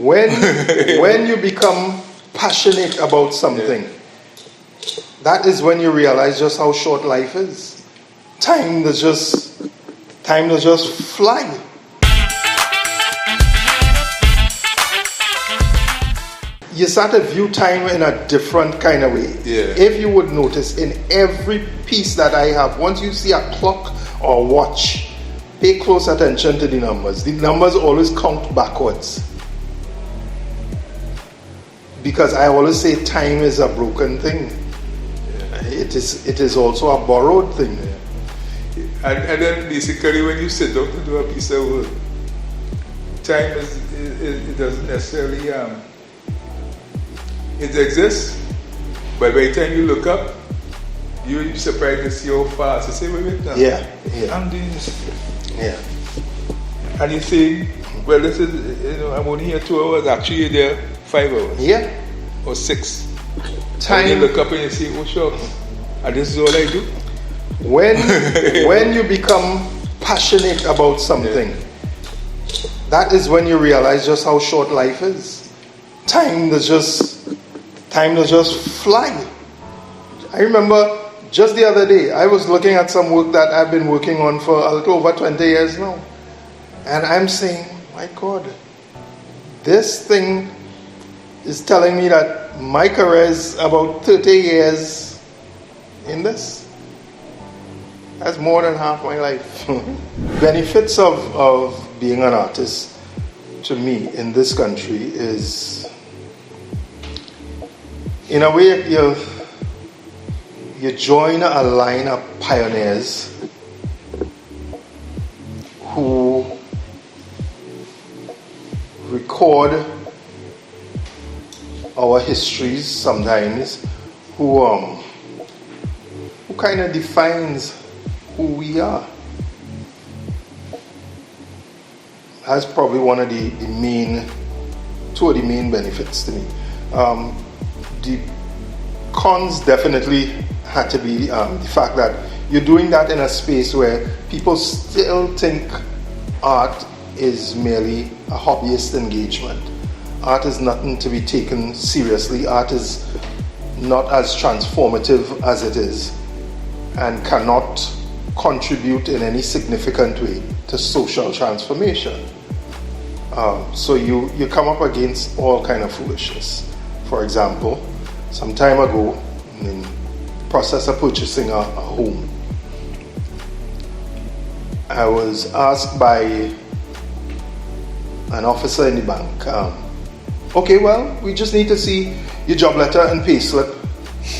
when you become passionate about something, that is when you realize just how short life is. Time does just fly. You start to view time in a different kind of way. Yeah. If you would notice, in every piece that I have, once you see a clock or watch, pay close attention to the numbers. The numbers always count backwards. Because I always say time is a broken thing. It is also a borrowed thing. And then basically when you sit down to do a piece of work, time it doesn't necessarily it exists, but by the time you look up, you'll be surprised to see how fast. You say, wait now. Yeah. I'm doing this. Yeah. And you think, well, this is, I'm only here 2 hours. Actually, you're there 5 hours. Yeah. Or 6. Time. And you look up and you say, oh, shucks. And this is all I do. When you become passionate about something, that is when you realize just how short life is. Time does just fly. I remember just the other day, I was looking at some work that I've been working on for a little over 20 years now. And I'm saying, my God, this thing is telling me that my career is about 30 years in this. That's more than half my life. Benefits of being an artist, to me, in this country is, in a way, you join a line of pioneers who record our histories sometimes, who kind of defines who we are. That's probably one of the two of the main benefits to me. The cons definitely had to be the fact that you're doing that in a space where people still think art is merely a hobbyist engagement. Art is nothing to be taken seriously. Art is not as transformative as it is and cannot contribute in any significant way to social transformation. So you come up against all kind of foolishness. For example, some time ago, in the process of purchasing a home, I was asked by an officer in the bank, okay, well, we just need to see your job letter and pay slip.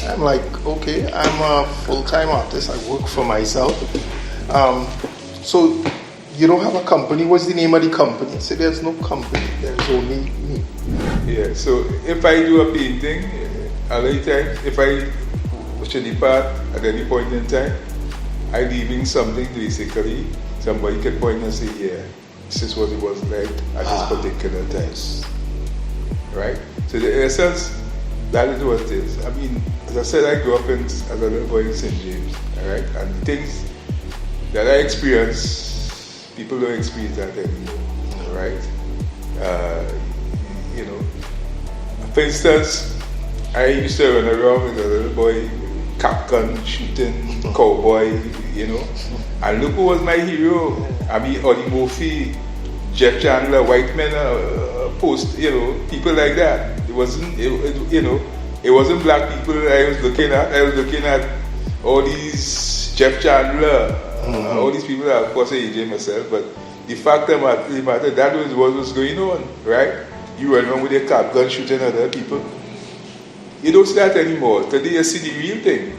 I'm like, okay, I'm a full-time artist. I work for myself. So you don't have a company? What's the name of the company? I said, there's no company. There's only me. Yeah, so if I do a painting, a lot of times, if I should depart at any point in time, I'm leaving something basically, somebody can point and say, yeah, this is what it was like at this particular time. Right? So in essence, that is what it is. I mean, as I said, I grew up as a little boy in St. James, all right? And the things that I experienced, people don't experience that anymore, all right? For instance, I used to run around with a little boy, cap gun, shooting, cowboy, and look who was my hero. I mean, Audie Murphy, Jeff Chandler, white men, people like that. It wasn't black people I was looking at. I was looking at all these Jeff Chandler, all these people that, of course, I AJ myself, but the fact of the matter, that was what was going on, right? You run around with a cap gun shooting at other people. You don't see that anymore. Today you see the real thing.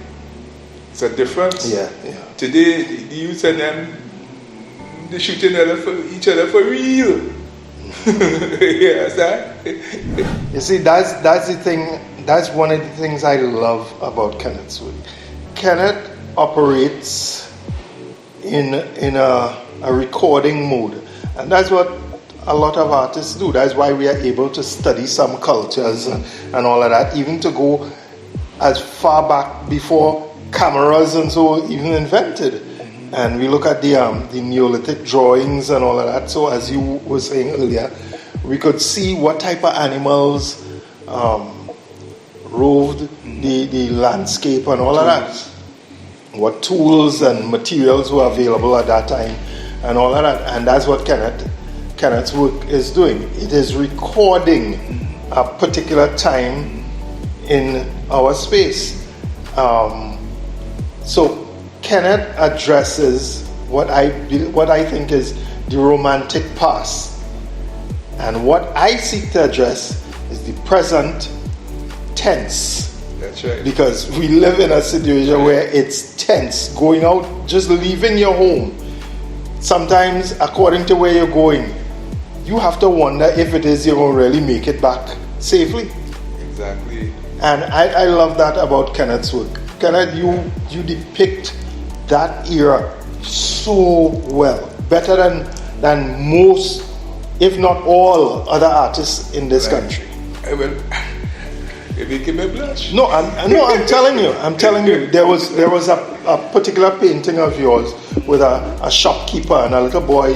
It's a difference. Yeah. Today the youth and them, they're shooting each other for real. Yes, that. You see, that's the thing. That's one of the things I love about Kenneth's work. Kenneth operates in a recording mode, and that's what a lot of artists do. That's why we are able to study some cultures and all of that, even to go as far back before cameras and so even invented. And we look at the Neolithic drawings and all of that. So as you were saying earlier, we could see what type of animals roved the landscape and all of that. What tools and materials were available at that time and all of that. And that's what Kenneth's work is doing. It is recording a particular time in our space. So Kenneth addresses what I think is the romantic past. And what I seek to address is the present tense. That's right. Because we live in a situation where it's tense. Going out, just leaving your home. Sometimes, according to where you're going, you have to wonder if it is you're going to really make it back safely. Exactly. And I love that about Kenneth's work. Kenneth, you depict that era so well. Better than most, if not all, other artists in this country. It became a blush. No, I'm telling you. There was a particular painting of yours with a shopkeeper and a little boy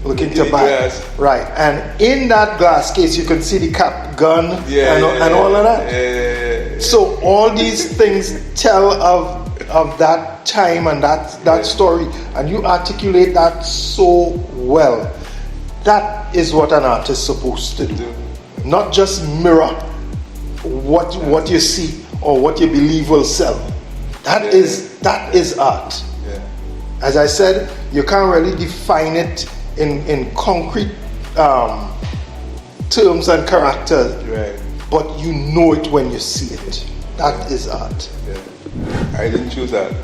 looking to buy. Glass. Right, and in that glass case, you can see the cap, gun, and all of that. Yeah. So all these things tell of that time and that story, and you articulate that so well. That is what an artist is supposed to do, not just mirror what you see or what you believe will sell. That is art. Yeah. As I said, you can't really define it in concrete terms and characters, Right. but you know it when you see it. That is art. Yeah. I didn't choose that.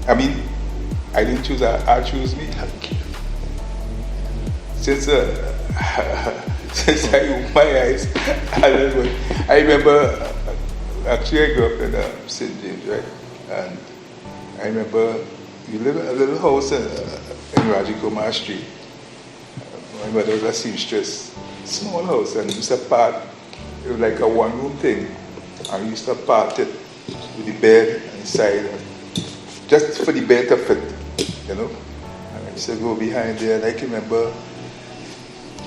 I didn't choose that. Art chose me. Thank you. Since I opened my eyes, I remember, actually I grew up in St. James, right? And I remember we lived in a little house in Rajikuma Street. My mother was a seamstress, small house, and we used to part, it was like a one-room thing, and we used to part it with the bed inside, just for the bed to fit, you know? And I used to go behind there, and I can remember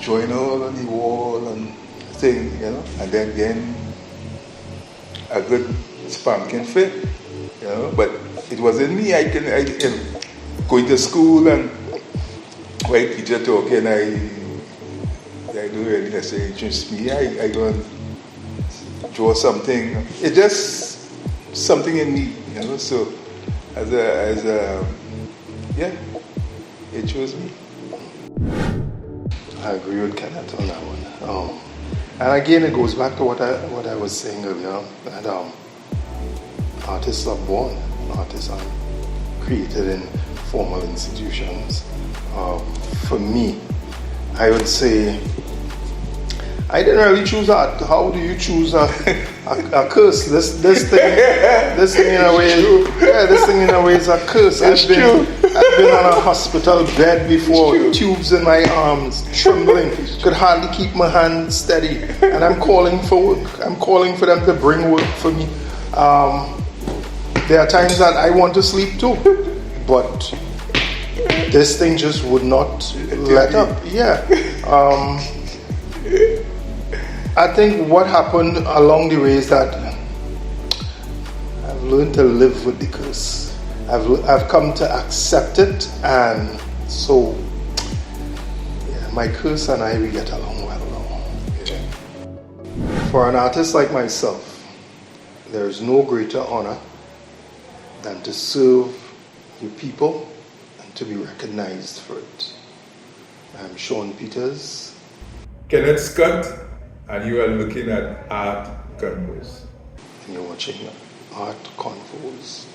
drawing all on the wall and thing, you know, and then getting a good spanking fit, you know, but it wasn't me. I going to school and white teacher talking, I don't really necessarily interest me. I go and draw something. It's just something in me, you know. So as a it chose me. I agree with Kenneth on that one. And again, it goes back to what I was saying earlier, that artists are born, artists are created in formal institutions. For me, I would say I didn't really choose art. How do you choose a curse? This thing in a way, this thing in a way is a curse. I've been on a hospital bed before, tubes in my arms, trembling, could hardly keep my hand steady, and I'm calling for work. I'm calling for them to bring work for me. There are times that I want to sleep too, but this thing just would not let up. Yeah. I think what happened along the way is that I've learned to live with the curse. I've come to accept it, and so my curse and I, we get along well now. Yeah. For an artist like myself, there is no greater honor than to serve your people and to be recognized for it. I'm Shawn Peters. Kenneth Scott, and you are looking at Art Convos. And you're watching Art Convos.